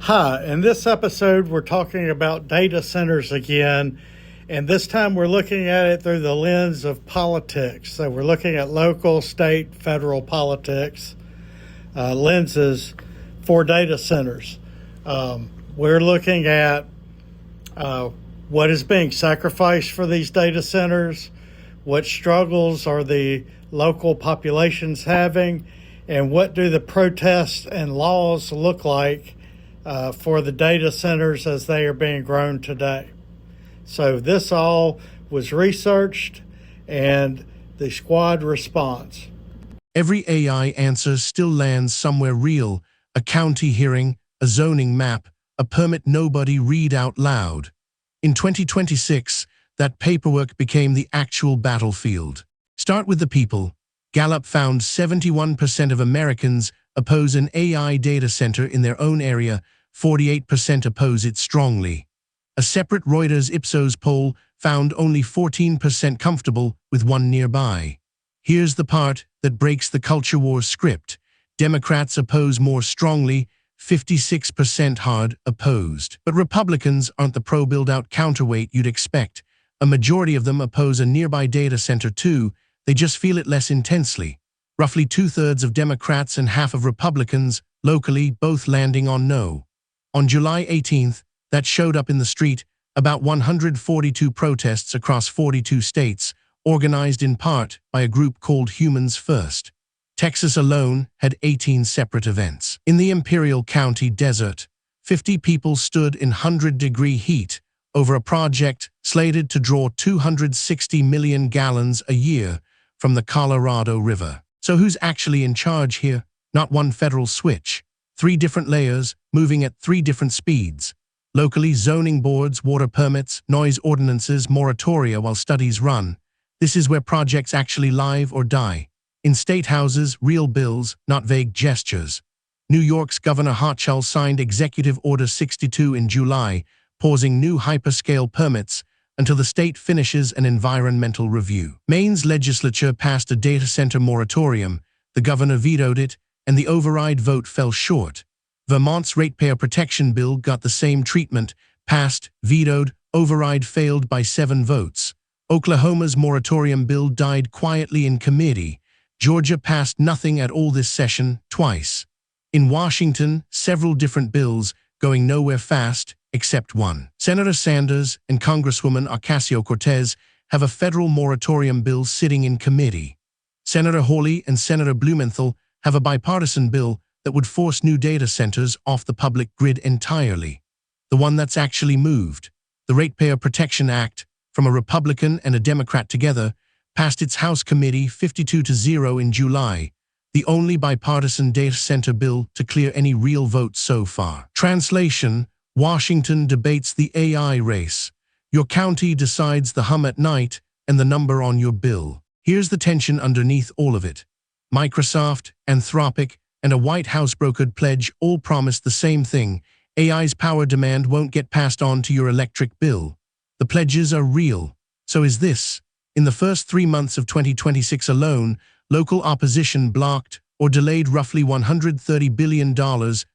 Hi, in this episode, we're talking about data centers again, and this time we're looking at it through the lens of politics. So we're looking at local, state, federal politics lenses for data centers. We're looking at what is being sacrificed for these data centers, what struggles are the local populations having, and what do the protests and laws look like for the data centers as they are being grown today. So this all was researched and the squad responds. Every AI answer still lands somewhere real: a county hearing, a zoning map, a permit nobody read out loud. In 2026, that paperwork became the actual battlefield. Start with the people. Gallup found 71% of Americans oppose an AI data center in their own area, 48% oppose it strongly. A separate Reuters Ipsos poll found only 14% comfortable with one nearby. Here's the part that breaks the culture war script. Democrats oppose more strongly, 56% hard opposed. But Republicans aren't the pro-build-out counterweight you'd expect. A majority of them oppose a nearby data center too, they just feel it less intensely. Roughly 2/3 of Democrats and half of Republicans, locally, both landing on no. On July 18th, that showed up in the street, about 142 protests across 42 states, organized in part by a group called HumansFirst. Texas alone had 18 separate events. In the Imperial County desert, 50 people stood in 100-degree heat over a project slated to draw 260 million gallons a year from the Colorado River. So who's actually in charge here? Not one federal switch. 3 different layers, moving at 3 different speeds. Locally, zoning boards, water permits, noise ordinances, moratoria while studies run. This is where projects actually live or die. In state houses, real bills, not vague gestures. New York's Governor Hochul signed Executive Order 62 in July, pausing new hyperscale permits until the state finishes an environmental review. Maine's legislature passed a data center moratorium. The governor vetoed it, and the override vote fell short. Vermont's ratepayer protection bill got the same treatment: passed, vetoed, override failed by 7 votes. Oklahoma's moratorium bill died quietly in committee. Georgia passed nothing at all this session, twice. In Washington, several different bills going nowhere fast, except one. Senator Sanders and Congresswoman Ocasio-Cortez have a federal moratorium bill sitting in committee. Senator Hawley and Senator Blumenthal have a bipartisan bill that would force new data centers off the public grid entirely. The one that's actually moved, the Ratepayer Protection Act, from a Republican and a Democrat together, passed its House committee 52-0 in July, the only bipartisan data center bill to clear any real votes so far. Translation: Washington debates the AI race. Your county decides the hum at night and the number on your bill. Here's the tension underneath all of it. Microsoft, Anthropic, and a White House-brokered pledge all promise the same thing: AI's power demand won't get passed on to your electric bill. The pledges are real. So is this. In the first 3 months of 2026 alone, local opposition blocked or delayed roughly $130 billion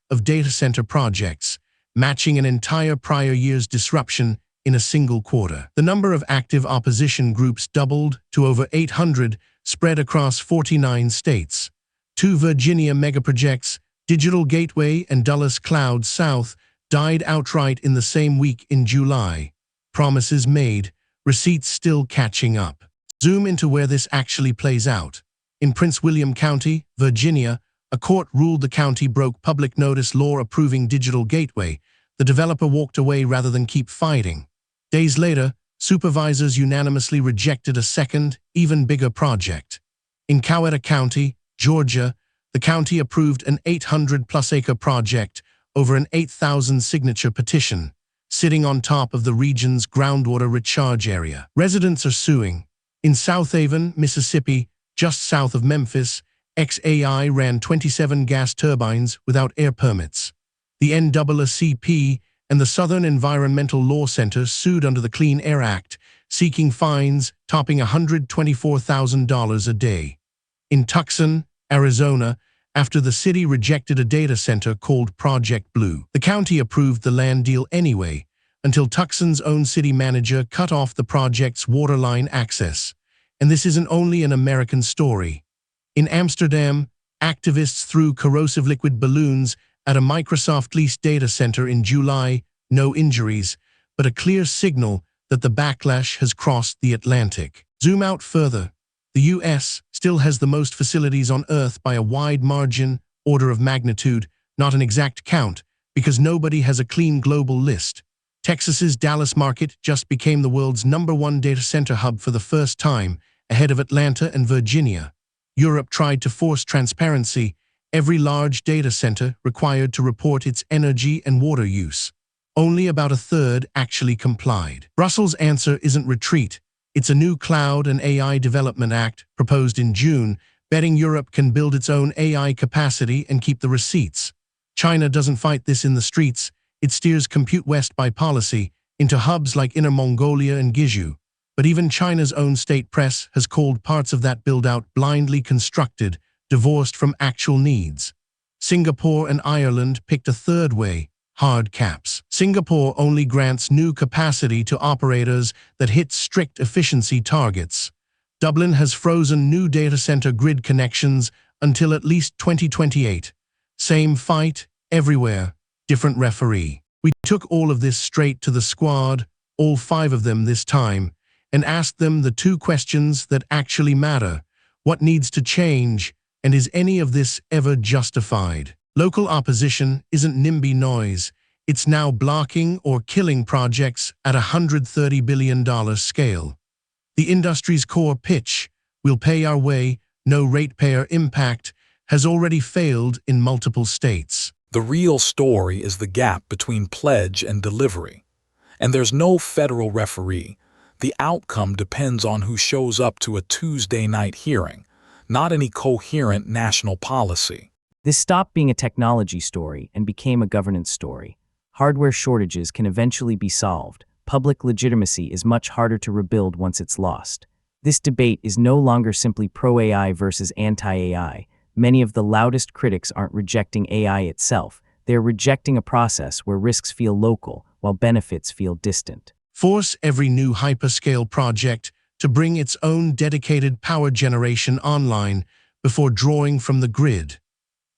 of data center projects, matching an entire prior year's disruption in a single quarter. The number of active opposition groups doubled to over 800, spread across 49 states. 2 Virginia megaprojects, Digital Gateway and Dulles Cloud South, died outright in the same week in July. Promises made, receipts still catching up. Zoom into where this actually plays out. In Prince William County, Virginia, a court ruled the county broke public notice law approving Digital Gateway. The developer walked away rather than keep fighting. Days later, supervisors unanimously rejected a second, even bigger project. In Coweta County, Georgia, the county approved an 800-plus acre project over an 8,000-signature petition, sitting on top of the region's groundwater recharge area. Residents are suing. In Southaven, Mississippi, just south of Memphis, XAI ran 27 gas turbines without air permits. The NAACP and the Southern Environmental Law Center sued under the Clean Air Act, seeking fines topping $124,000 a day. In Tucson, Arizona, after the city rejected a data center called Project Blue. The county approved the land deal anyway, until Tucson's own city manager cut off the project's waterline access. And this isn't only an American story. In Amsterdam, activists threw corrosive liquid balloons at a Microsoft-leased data center in July. No injuries, but a clear signal that the backlash has crossed the Atlantic. Zoom out further. The U.S. still has the most facilities on Earth by a wide margin, order of magnitude, not an exact count, because nobody has a clean global list. Texas's Dallas market just became the world's #1 data center hub for the first time, ahead of Atlanta and Virginia. Europe tried to force transparency. Every large data center required to report its energy and water use. Only about a third actually complied. Brussels' answer isn't retreat. It's a new Cloud and AI Development Act, proposed in June, betting Europe can build its own AI capacity and keep the receipts. China doesn't fight this in the streets. It steers Compute West by policy into hubs like Inner Mongolia and Gizhu. But even China's own state press has called parts of that build-out blindly constructed, divorced from actual needs. Singapore and Ireland picked a third way: hard caps. Singapore only grants new capacity to operators that hit strict efficiency targets. Dublin has frozen new data center grid connections until at least 2028. Same fight, everywhere, different referee. We took all of this straight to the squad, all 5 of them this time, and asked them the 2 questions that actually matter. What needs to change, and is any of this ever justified? Local opposition isn't NIMBY noise. It's now blocking or killing projects at a $130 billion scale. The industry's core pitch, we'll pay our way, no ratepayer impact, has already failed in multiple states. The real story is the gap between pledge and delivery. And there's no federal referee. The outcome depends on who shows up to a Tuesday night hearing, not any coherent national policy. This stopped being a technology story and became a governance story. Hardware shortages can eventually be solved. Public legitimacy is much harder to rebuild once it's lost. This debate is no longer simply pro-AI versus anti-AI. Many of the loudest critics aren't rejecting AI itself. They're rejecting a process where risks feel local, while benefits feel distant. Force every new hyperscale project to bring its own dedicated power generation online before drawing from the grid.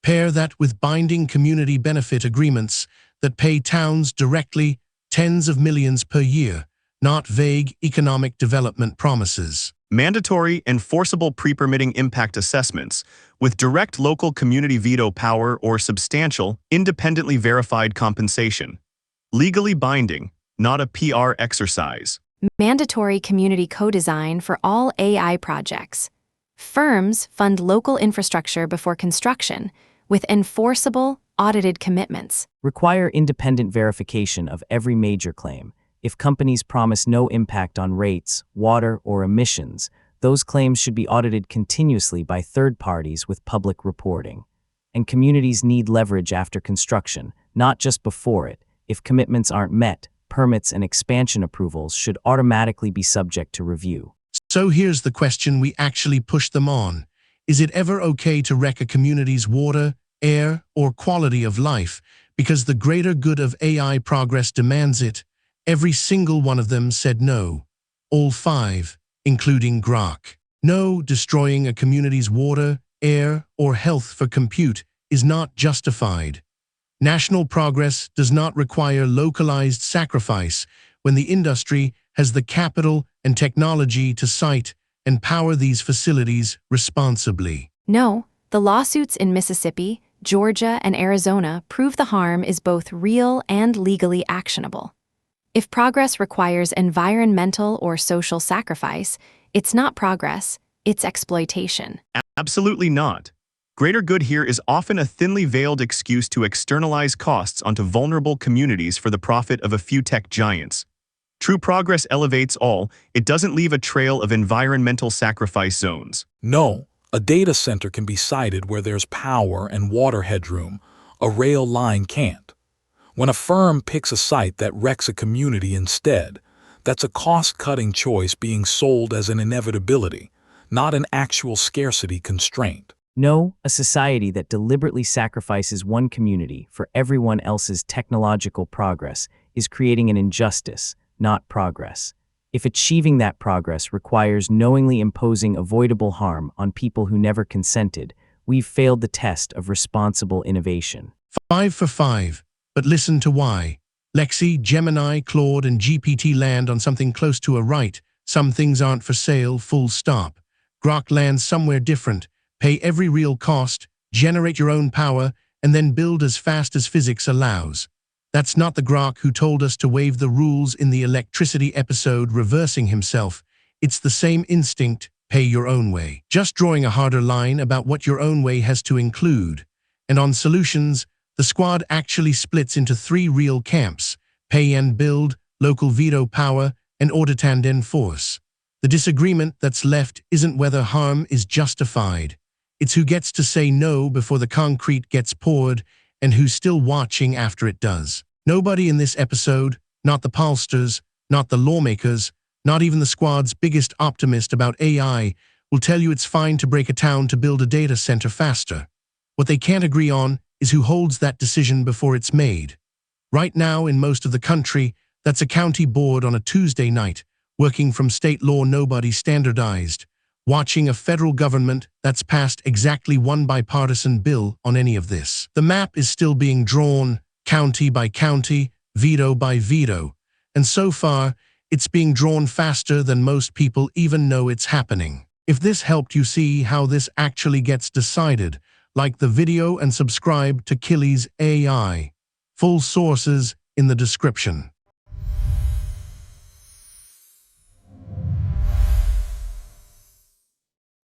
Pair that with binding community benefit agreements that pay towns directly tens of millions per year, not vague economic development promises. Mandatory and forcible pre-permitting impact assessments with direct local community veto power or substantial, independently verified compensation. Legally binding, not a PR exercise. Mandatory community co-design for all AI projects. Firms fund local infrastructure before construction with enforceable, audited commitments. Require independent verification of every major claim. If companies promise no impact on rates, water, or emissions, those claims should be audited continuously by third parties with public reporting. And communities need leverage after construction, not just before it. If commitments aren't met, permits and expansion approvals should automatically be subject to review. So here's the question we actually push them on. Is it ever okay to wreck a community's water, air, or quality of life because the greater good of AI progress demands it? Every single one of them said no. All 5, including Grok. No, destroying a community's water, air, or health for compute is not justified. National progress does not require localized sacrifice when the industry has the capital and technology to site and power these facilities responsibly. No, the lawsuits in Mississippi, Georgia, and Arizona prove the harm is both real and legally actionable. If progress requires environmental or social sacrifice, it's not progress, it's exploitation. Absolutely not. Greater good here is often a thinly veiled excuse to externalize costs onto vulnerable communities for the profit of a few tech giants. True progress elevates all, it doesn't leave a trail of environmental sacrifice zones. No, a data center can be sited where there's power and water headroom. A rail line can't. When a firm picks a site that wrecks a community instead, that's a cost-cutting choice being sold as an inevitability, not an actual scarcity constraint. No, a society that deliberately sacrifices one community for everyone else's technological progress is creating an injustice, not progress. If achieving that progress requires knowingly imposing avoidable harm on people who never consented, we've failed the test of responsible innovation. 5 for 5. But listen to why. Lexi, Gemini, Claude, and GPT land on something close to a right. Some things aren't for sale, full stop. Grok lands somewhere different. Pay every real cost, generate your own power, and then build as fast as physics allows. That's not the Grok who told us to waive the rules in the electricity episode reversing himself. It's the same instinct, pay your own way. Just drawing a harder line about what your own way has to include. And on solutions, the squad actually splits into 3 real camps: pay and build, local veto power, and auditand enforce. The disagreement that's left isn't whether harm is justified. It's who gets to say no before the concrete gets poured and who's still watching after it does. Nobody in this episode, not the pollsters, not the lawmakers, not even the squad's biggest optimist about AI, will tell you it's fine to break a town to build a data center faster. What they can't agree on is who holds that decision before it's made. Right now, in most of the country, that's a county board on a Tuesday night, working from state law nobody standardized, watching a federal government that's passed exactly one bipartisan bill on any of this. The map is still being drawn, county by county, veto by veto, and so far, it's being drawn faster than most people even know it's happening. If this helped you see how this actually gets decided, like the video and subscribe to Killis AI. Full sources in the description.